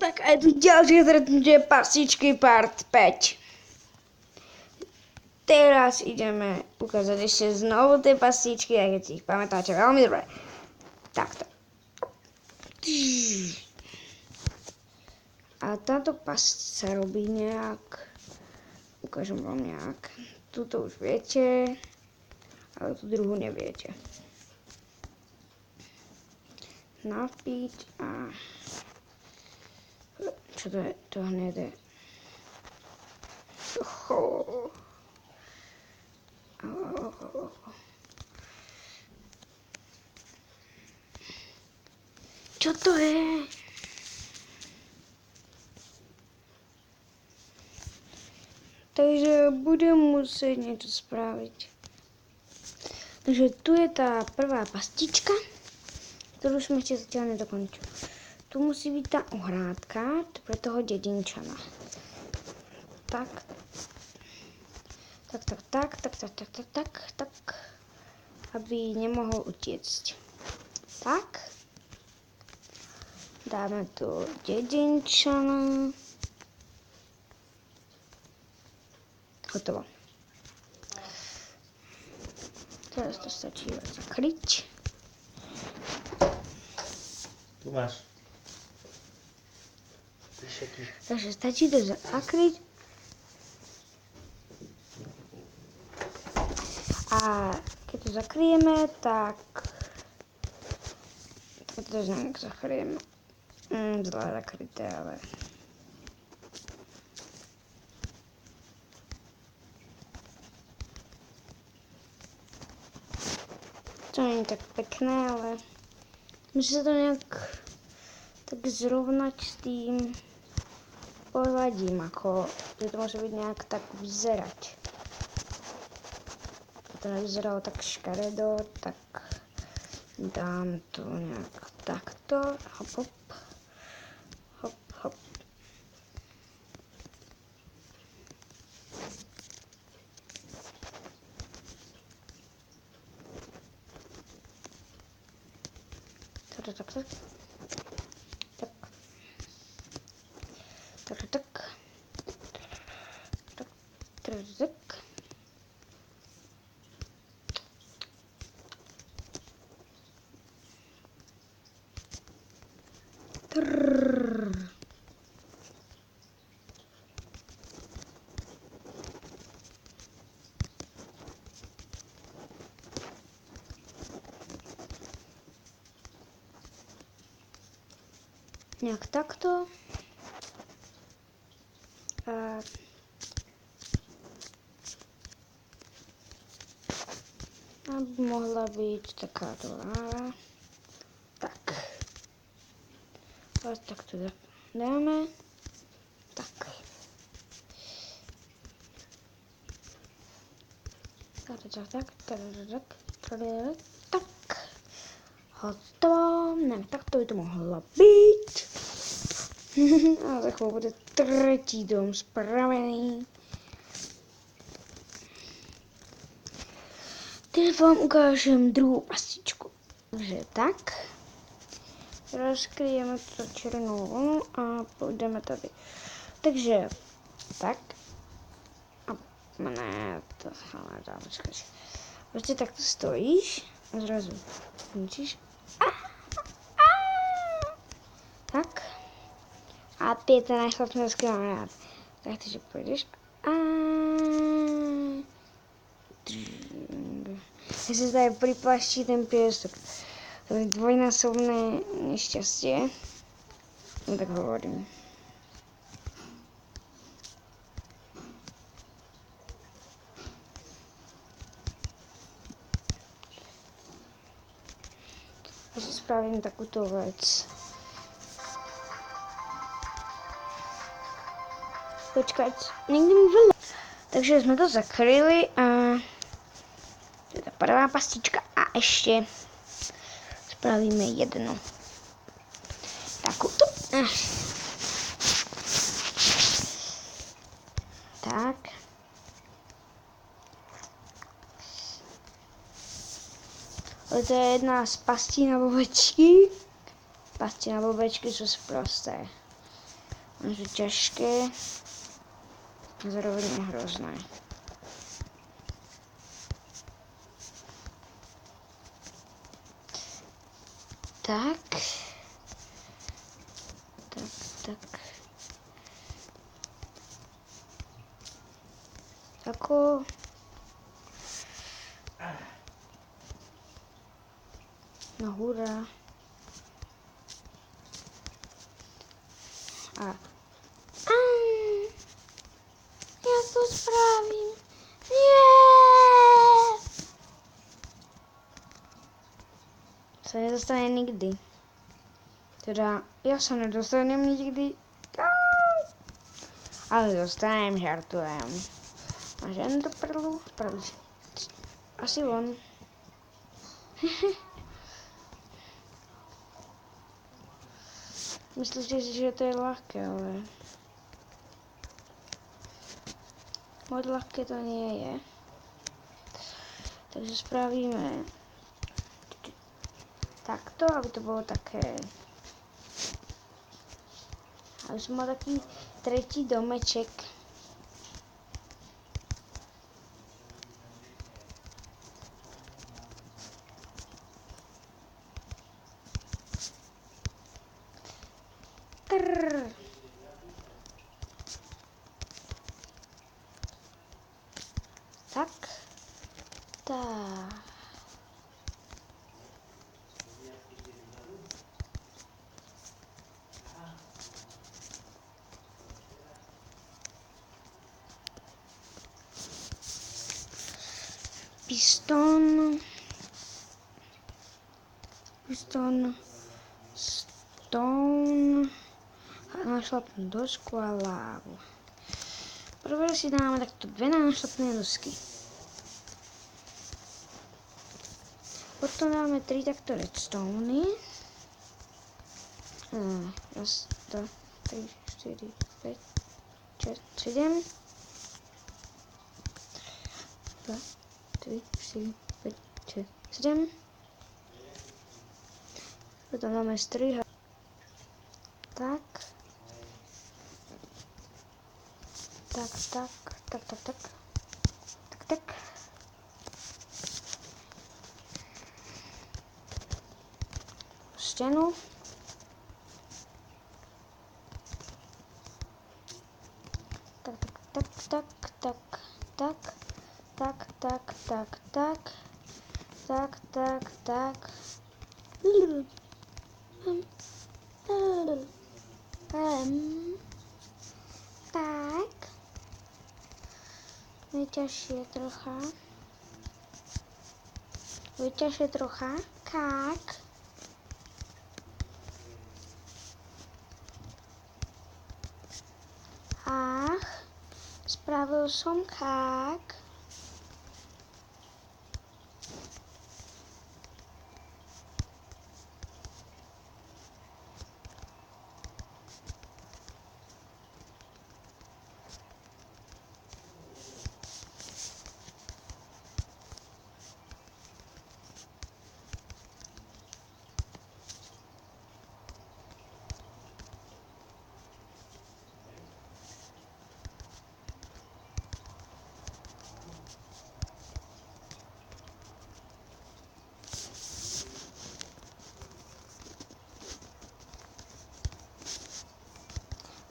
Tak a je tu ďalšie stretnutie pastičky part 5. Teraz ideme ukázať ešte znovu tie pastičky, aj keď si ich pamätáte veľmi dobre. Takto. A táto pasť sa robí nejak, ukážem vám nejak, túto už viete, ale tú druhú neviete. Napiť a... Čo to je? To hnedé. Čo to je? Takže budem musieť niečo spraviť. Takže tu je tá prvá pastička, ktorú sme ešte zatiaľ nedokončili. Tu musí byť tá ohrádka pre toho dedinčana. Tak, aby nemohol utiecť. Tak. Dáme tu dedinčana. Hotovo. Teraz to stačí zakryť. Tu máš. Takže stačí to zakryť. A keď to zakryjeme, tak to nejak zakryjeme. Zle zakryté, ale... To nie je tak pekné, ale musí sa to nejak tak zrovnať s tým pozadím, ako to môže byť nejak tak vyzerať. To nevyzeralo tak škaredo, tak dám to nejak takto, hop, hop, hop, hop. Tak. Nejak takto. Aby mohla byť takáto láva. Tak. A takto dáme. Tak. Tak. Hotovo. Neviem, takto by to mohlo byť. A za chvíľu bude tretí dom spravený. Teď vám ukážem druhú pastičku. Takže tak. Rozkryjeme to černou vlnu a pôjdeme tady. Takže tak. A ne, to ale dá počkať. Proste takto stojíš a zrazu končíš. Tak. A ty je ten najchlapnejší kamarád. Tak takže pôjdeš. Ja sa tady priplaští ten piesok. To je dvojnásobné nešťastie. No tak hovorím. Ja si spravím takúto vec. Počkať, niekde mi veľa. Takže sme to zakryli a to je tá prvá pastička a ešte spravíme jednu. Takúto. Tak. To je jedna z pastí na bobečky. Pasti na bobečky sú sprosté. Oni sú ťažké. Zároveň je hrozné. Tak. Ako... No hurá. A... Ja to spravím. Nie! Sa nedostane nikdy. Teda, ja sa nedostanem nikdy. Ale dostanem, žartujem. A žen do prlu, asi von. Myslíte si, že to je ľahké, ale... Moc ľahké to nie je. Takže spravíme takto, aby to bolo také... Aby som mal taký tretí domeček. Tak. Tak. Piston, stone, nášlapnú dosku a lávu. Prvé si dáme takto dve nášlapné dosky. Potom dáme 3 takto redstony. Raz, 2, 3, 4, 5, 6, 7. 2, 3, 4, 5, 6, 7. Potom dáme strih. Tak. Tak. Stenu. Tak. Tak. Vyťažšie trocha. Kák. Ach, spravil som kák.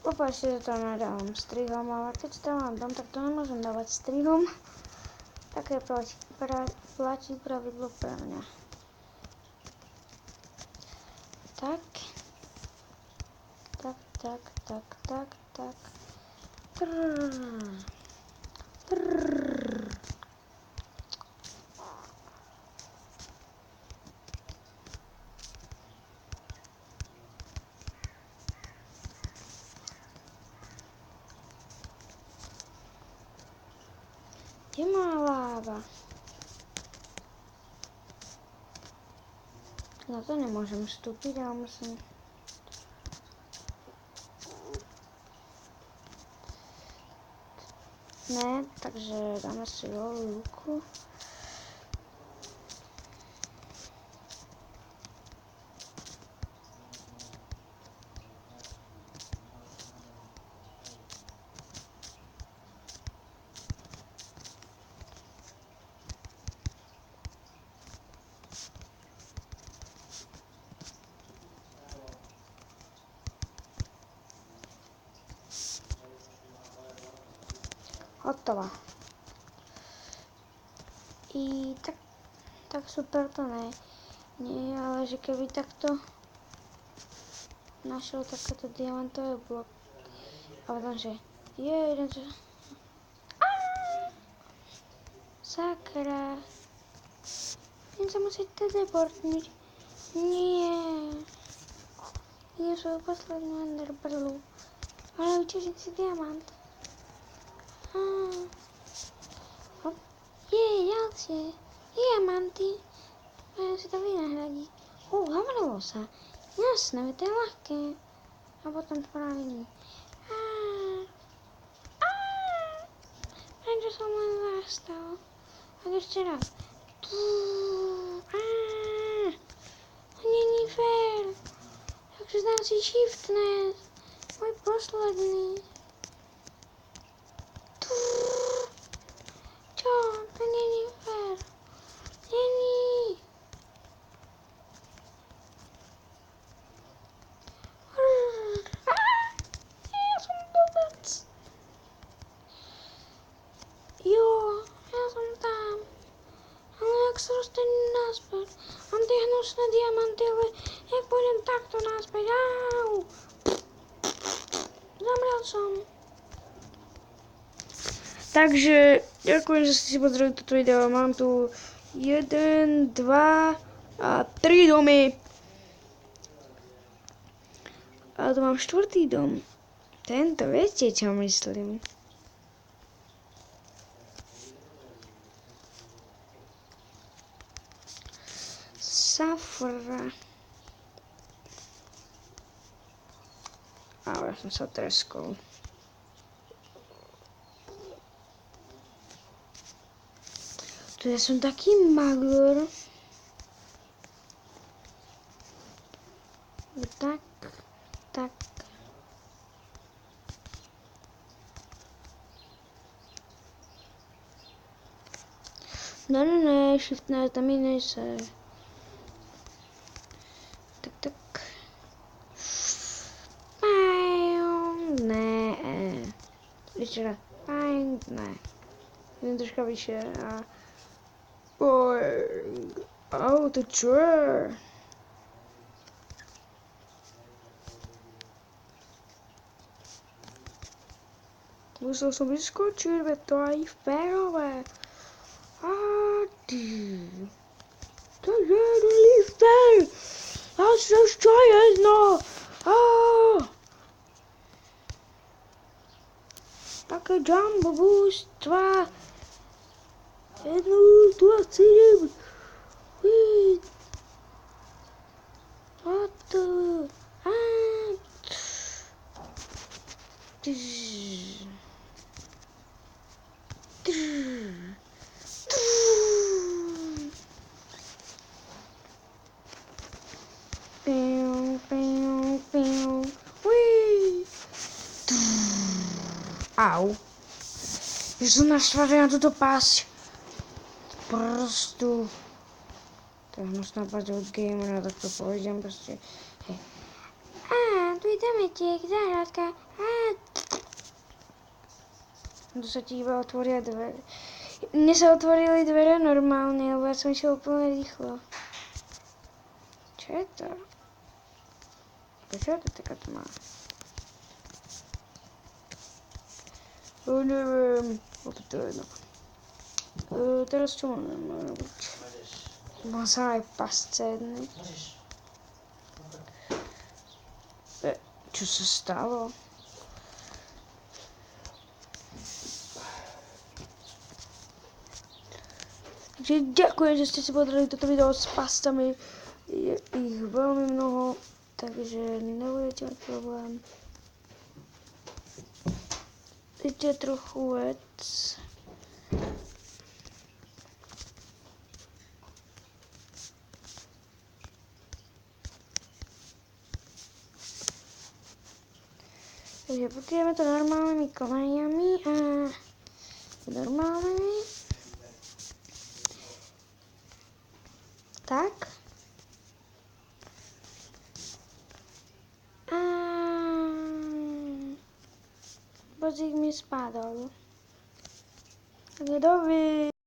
Popáčte, že to nedávam strihom, ale keď stávam dom, tak to nemôžem dávať strihom. Také platí pravidlo pre mňa. Tak. Kde má láva? Na to nemôžem vstúpiť, ale musím... Ne, takže dáme si holú ruku. Hotová. I tak super to ne. Nie, ale že keby takto našiel takéto diamantové blok. A potom, že je jeden, že... Sakra. Budem sa musieť teleportnúť. Nie. Vidím svoju poslednú enderperlu. Ale učiť si diamant. Hop. Ďalšie. Diamanty. Majú si to vynahradiť. Hovorilo sa. Jasné, to je ľahké. A potom spravím. Prečo som len zastal? Tak ešte raz. To není fér. Takže dám si shiftness. Môj posledný. Čo? To není fér. Není. Ja som blbec. Jo, ja som tam. Ale jak sa dostanem naspäť? Mám tie hnusné diamanty, ale jak pôjdem takto naspäť? Au! Zamrel som. Takže ďakujem, že ste si pozreli toto video. Mám tu 1, 2 a 3 domy. A tu mám 4. dom. Tento, viete, čo myslím? Safra. Ale ja som sa treskol. Tu ja som taký magor. Tak. Ne, shiftné, tam ji nejse. Tak. Ne. Ještě raz. Ne. Jdem troška vyše a... to čo je? Musel som vyskočiť, veď to aj férové. To je není fér. Já se ještě jedno. Také jumbo boost 2. 1, 2, 3. What the... Au. Že som naštvaný na túto pásť. Prostu. To je hnusná pásť od gamera, tak to povedem proste. Hej. Tu je domeček, záhradka. Tu sa ti iba otvoria dvere. Mne sa otvorili dvere normálne, lebo ja som išiel úplne rýchlo. Čo je to? Prečo je to taká tma? Neviem. To je jedno. Teraz čo mám robiť? Mám sa aj v pasce jednej. Čo sa stalo? Takže ďakujem, že ste si pozreli toto video s pastami. Je ich veľmi mnoho, takže nebudete mať problém. Ešte trochu vec. Takže pokryjeme to normálnymi kameňami a normálnymi. Tak. Vozík mi spadol. Ledowy.